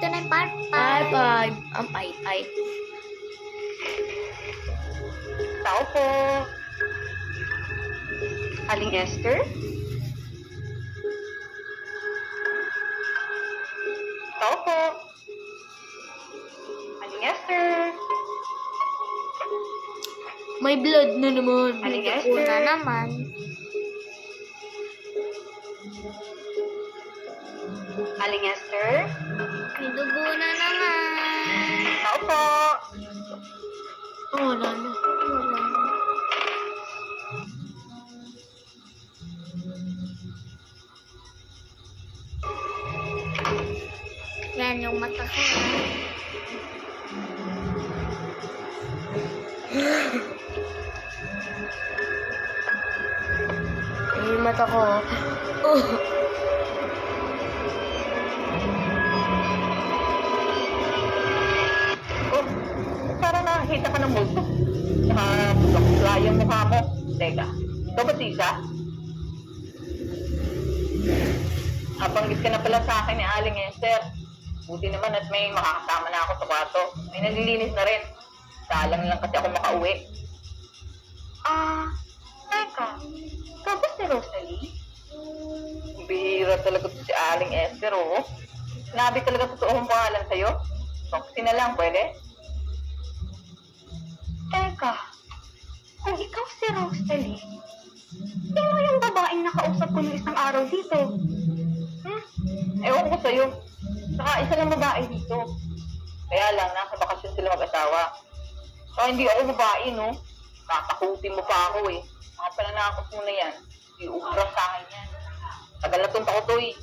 ito na yung part 5. Part 5. Ang pay-pay. Tao po. Aling Esther? Tao po. Aling Esther? May blood na naman. Aling Una Esther? naman. Aling Esther? May dugo na naman. Tao po. Oh, wala na. Wala na. Yan yung mata ko. Yung mata ko. Oh. Oh, parang nakakita ka ng multo. Nakapula yung mukha mo. Teka, ikaw ba si Isa? Nabanggit ka na pala sa akin ni Aling Esther. Buti naman at may makakasama na ako sa kwarto. May naglilinis na rin. Salang lang kasi ako makauwi. Teka. Ikaw ba si Rosalie? Bihira talaga to si Aling Esther, oh. Sinabi talaga totoo ang pangalan sa'yo? Foxy na lang, pwede? Teka. Kung ikaw si Rosalie, sino yung babaeng nakausap ko ng isang araw dito? Ewan ko sa'yo. Saka isa lang babae dito. Kaya lang, nasa bakasyon sila mag-asawa. Saka hindi ako babae, no? Tatakutin mo pa ako, eh. Mga pananakot mo na yan. Iubra sa akin yan. Tagal na itong tako to, eh.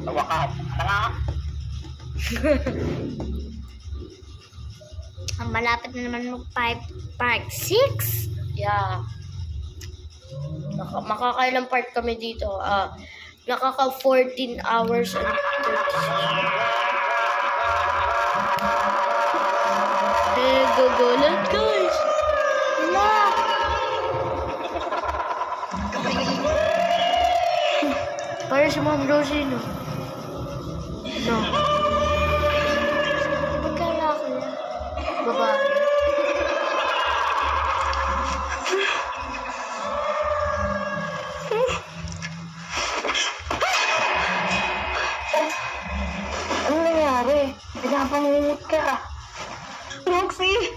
Sa wakas. Ano nga? Ang malapit na naman part 6. Yeah. Makakailang part kami dito. Nakaka 14 hours and 36. Gugulat, guys. Wala. Para si Ma'am Rosie, no? No. Magkala ko yan. Babae. Ano nangyari? Pinapangungot ka. Roxy!